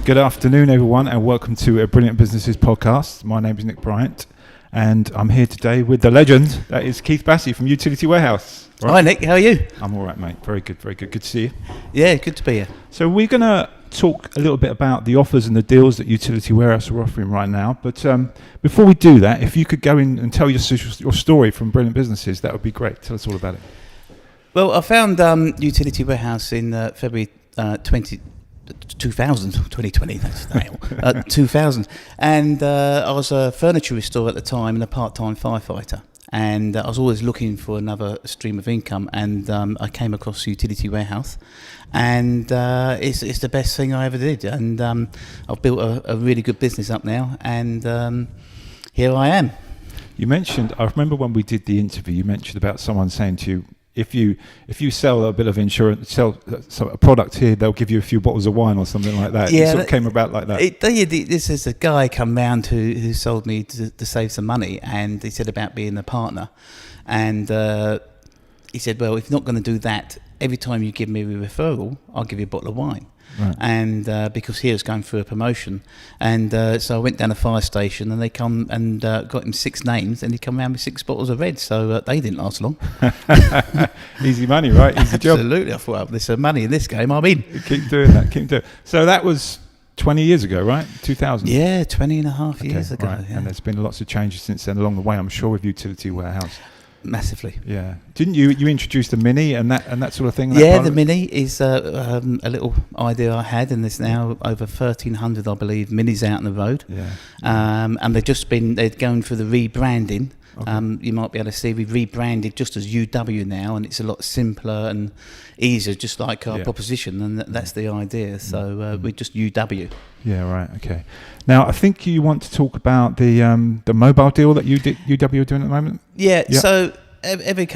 Good afternoon, everyone, and welcome to a Brilliant Businesses podcast. My name is Nick Bryant, and I'm here today with the legend, that is Keith Bassi from Utility Warehouse. Right? Hi, Nick. How are you? I'm all right, mate. Very good, very good. Good to see you. Yeah, good to be here. So we're going to talk a little bit about the offers and the deals that Utility Warehouse are offering right now. But before we do that, if you could go in and tell your story from Brilliant Businesses, that would be great. Tell us all about it. Well, I found Utility Warehouse in February 2020, that's now, 2000. And I was a furniture restorer at the time and a part-time firefighter. And I was always looking for another stream of income. And I came across Utility Warehouse. And it's the best thing I ever did. And I've built a really good business up now. And here I am. You mentioned, I remember when we did the interview, you mentioned about someone saying to you, if you sell a bit of insurance, sell a product here, they'll give you a few bottles of wine or something like that. Yeah, it sort of came about like that. This is a guy come round who sold me to save some money, and he said about being a partner, and he said, well, if you're not going to do that, every time you give me a referral, I'll give you a bottle of wine. Right. And because he was going through a promotion, and so I went down a fire station, and they come and got him 6 names, and he come around with 6 bottles of red, so they didn't last long. Easy money, right? Easy job. Absolutely. I thought, well, there's some money in this game, I'm in. Keep doing that. So that was 20 years ago, right? 2000? Yeah, 20 and a half years ago. Right. Yeah. And there's been lots of changes since then along the way, I'm sure, with Utility Warehouse. Massively. Yeah. Didn't you introduce the Mini and that sort of thing? Yeah, the Mini is a little idea I had, and there's now over 1,300, I believe, Minis out on the road. Yeah. And they're going through the rebranding. Okay. You might be able to see we've rebranded just as UW now, and it's a lot simpler and easier, just like our proposition, and that's the idea. So we're just UW. Yeah, right. Okay. Now I think you want to talk about the mobile deal that UW are doing at the moment. Yeah. So every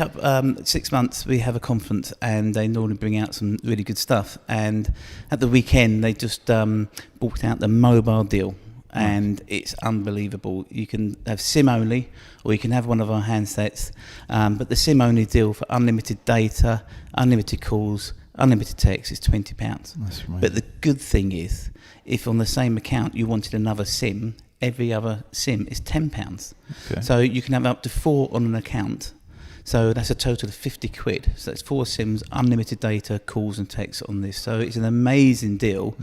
6 months we have a conference, and they normally bring out some really good stuff. And at the weekend they just brought out the mobile deal. And it's unbelievable. You can have SIM only, or you can have one of our handsets. But the SIM only deal for unlimited data, unlimited calls, unlimited text is £20. That's right. But the good thing is, if on the same account you wanted another SIM, every other SIM is £10. Okay. So you can have up to 4 on an account. So that's a total of 50 quid. So that's 4 SIMs, unlimited data, calls and texts on this. So it's an amazing deal.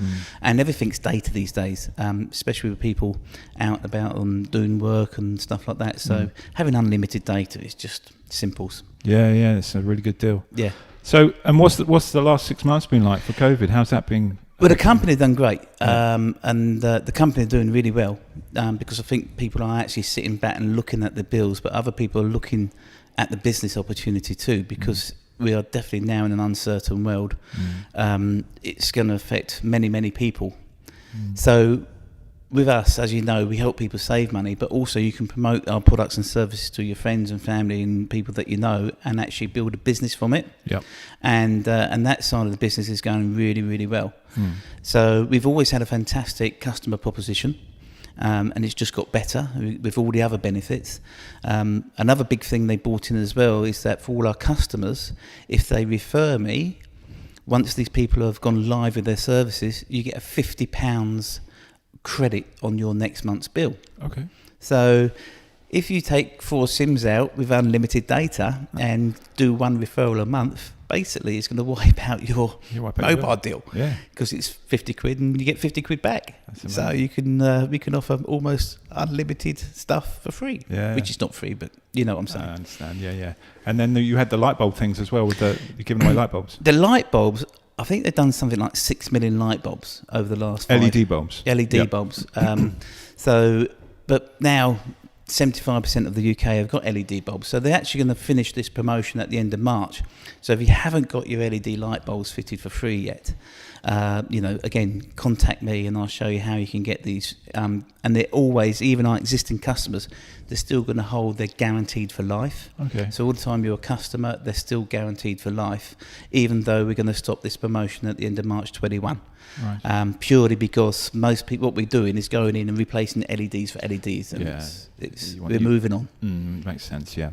And everything's data these days, especially with people out and about and doing work and stuff like that. So having unlimited data is just simples. Yeah, it's a really good deal. Yeah. So, and what's the last 6 months been like for COVID? How's that been? Well, the company done great, and the company are doing really well, because I think people are actually sitting back and looking at the bills, but other people are looking at the business opportunity too, because we are definitely now in an uncertain world. It's going to affect many people. So with us, as you know, we help people save money, but also you can promote our products and services to your friends and family and people that you know, and actually build a business from it. Yep. And that side of the business is going really well. So we've always had a fantastic customer proposition. And it's just got better with all the other benefits. Another big thing they brought in as well is that for all our customers, if they refer me, once these people have gone live with their services, you get a £50 credit on your next month's bill. Okay. So if you take 4 SIMs out with unlimited data and do 1 referral a month, basically it's going to wipe out your mobile deal. Yeah. Because it's 50 quid and you get 50 quid back. So you can we can offer almost unlimited stuff for free. Yeah. Which is not free, but you know what I'm saying. I understand. Yeah. And then you had the light bulb things as well with you're giving away light bulbs. The light bulbs, I think they've done something like 6 million light bulbs over the last 5. LED bulbs. bulbs. But now 75% of the UK have got LED bulbs, so they're actually going to finish this promotion at the end of March. So if you haven't got your LED light bulbs fitted for free yet, again, contact me and I'll show you how you can get these. And they're always, even our existing customers, they're still going to hold, they're guaranteed for life. Okay. So all the time you're a customer, they're still guaranteed for life, even though we're going to stop this promotion at the end of March 21. Right. Purely because most people, what we're doing is going in and replacing LEDs for LEDs. And we're moving on. Makes sense, yeah.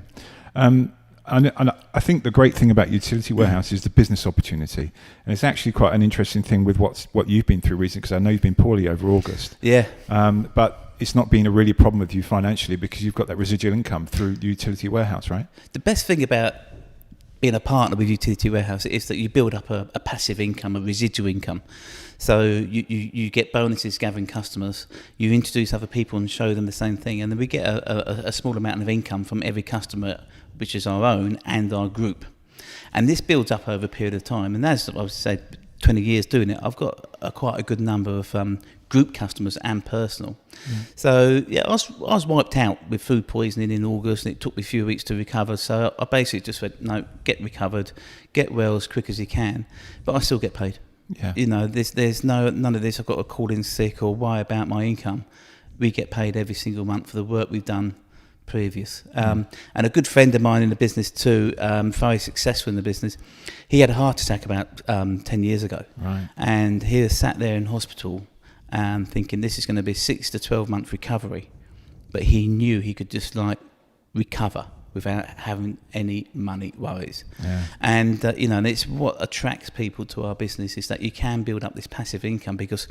And I think the great thing about utility warehouse is the business opportunity, and it's actually quite an interesting thing with what you've been through recently, because I know you've been poorly over August. Yeah. But it's not been a really problem with you financially because you've got that residual income through the utility warehouse, right? The best thing about being a partner with utility warehouse is that you build up a passive income, a residual income. So you get bonuses gathering customers, you introduce other people and show them the same thing, and then we get a small amount of income from every customer, which is our own and our group. And this builds up over a period of time, and as I've said, 20 years doing it, I've got quite a good number of group customers and personal. So yeah, I was wiped out with food poisoning in August, and it took me a few weeks to recover. So I basically just said, no, get recovered, get well as quick as you can, but I still get paid. Yeah. You know, there's none of this. I've got to call in sick or worry about my income. We get paid every single month for the work we've done previous. And a good friend of mine in the business too, very successful in the business, he had a heart attack about 10 years ago. Right. And he was sat there in hospital thinking this is going to be a 6 to 12 month recovery. But he knew he could just recover without having any money worries. Yeah. And, and it's what attracts people to our business is that you can build up this passive income because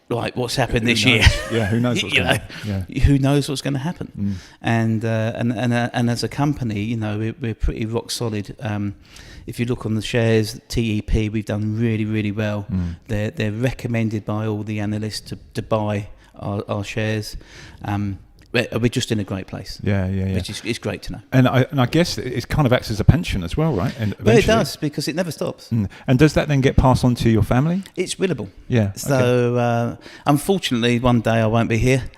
what's happened this year? Yeah, who knows what's going to happen? Yeah. Who knows what's going to happen? And as a company, we're pretty rock solid. If you look on the shares, TEP, we've done really, really well. They're recommended by all the analysts to buy our shares. We're just in a great place. Yeah. Which is great to know. And I guess it kind of acts as a pension as well, right? And well, it does, because it never stops. And does that then get passed on to your family? It's willable. Yeah. So unfortunately, one day I won't be here.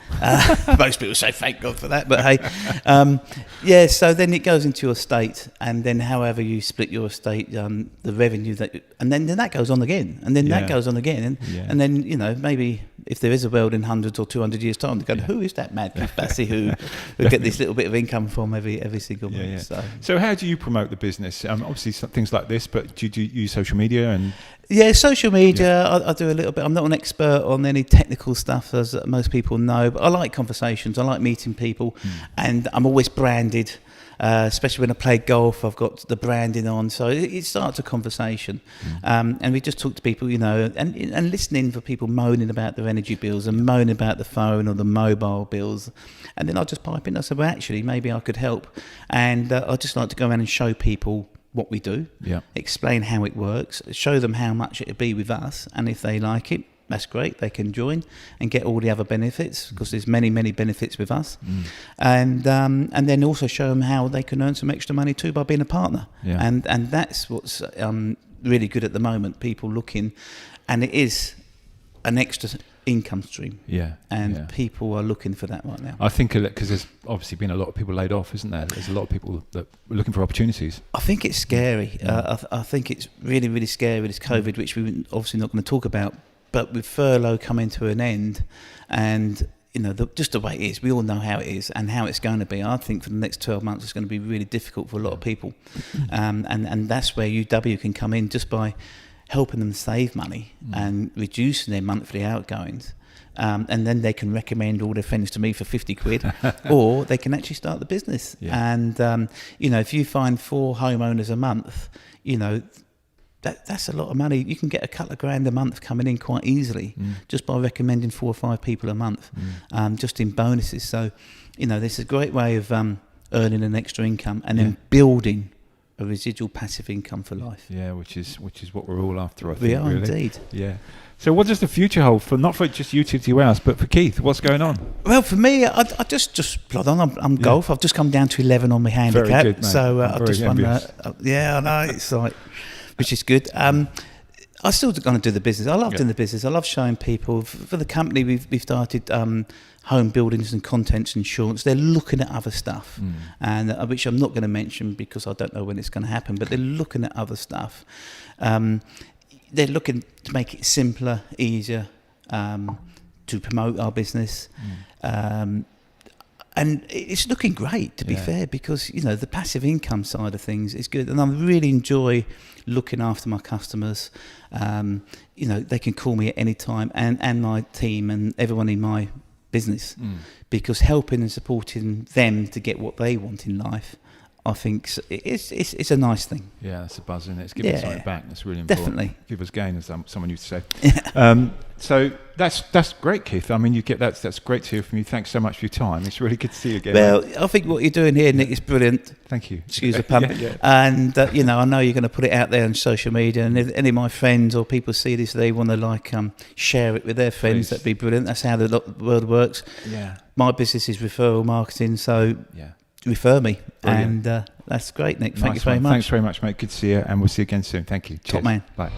Most people say thank God for that, but hey, so then it goes into your estate, and then however you split your estate, the revenue and then that goes on again, and then that goes on again, and then maybe if there is a world in 100 or 200 years time, they go, who is that mad Bassi who get this little bit of income from every single month? So how do you promote the business? Obviously things like this, but do you use social media and? Yeah, social media, I do a little bit. I'm not an expert on any technical stuff, as most people know, but I like conversations. I like meeting people, and I'm always branded, especially when I play golf. I've got the branding on, so it starts a conversation. And we just talk to people, and listening for people moaning about their energy bills and moaning about the phone or the mobile bills. And then I just pipe in. I said, well, actually, maybe I could help. And I just like to go around and show people what we do, explain how it works, show them how much it'd be with us, and if they like it, that's great, they can join and get all the other benefits, because there's many benefits with us. And then also show them how they can earn some extra money too by being a partner. And that's what's really good at the moment, people looking, and it is an extra income stream, people are looking for that right now. I think because there's obviously been a lot of people laid off, isn't there? There's a lot of people that are looking for opportunities. I think it's scary. I think it's really, really scary with this COVID, which we're obviously not going to talk about, but with furlough coming to an end, and just the way it is, we all know how it is and how it's going to be. I think for the next 12 months it's going to be really difficult for a lot of people, and that's where UW can come in, just by helping them save money and reducing their monthly outgoings. And then they can recommend all their friends to me for 50 quid, or they can actually start the business. And, if you find 4 homeowners a month, that's a lot of money. You can get a couple of grand a month coming in quite easily just by recommending 4 or 5 people a month, just in bonuses. So, this is a great way of earning an extra income and then building a residual passive income for life. Yeah, which is what we're all after, I think. We are, really. Indeed. Yeah. So what does the future hold for, not for just utility warehouse, but for Keith? What's going on? Well, for me, I just plod on. I'm golf. I've just come down to 11 on my handicap. Very good, mate. So I've just won. I know. It's like, which is good. I'm still going to do the business. I love doing the business. I love showing people. For the company, we've started home buildings and contents insurance. They're looking at other stuff, and which I'm not going to mention because I don't know when it's going to happen, but they're looking at other stuff. They're looking to make it simpler, easier, to promote our business. And it's looking great, to be fair, because, the passive income side of things is good. And I really enjoy looking after my customers. They can call me at any time, and my team and everyone in my business, because helping and supporting them to get what they want in life, I think it's a nice thing. Yeah, that's a buzz, isn't it? It's giving something back. That's really important. Definitely. Give us gain, as someone used to say. So that's great, Keith. I mean, that's great to hear from you. Thanks so much for your time. It's really good to see you again. Well, I think what you're doing here, Nick, is brilliant. Thank you. Excuse the pun. And I know you're going to put it out there on social media, and if any of my friends or people see this, they want to share it with their friends. Please. That'd be brilliant. That's how the world works. Yeah. My business is referral marketing, so refer me. Brilliant. And that's great, Nick. Nice Thank you very one. much. Thanks very much, mate. Good to see you, and we'll see you again soon. Thank you. Cheers. Top man. Bye.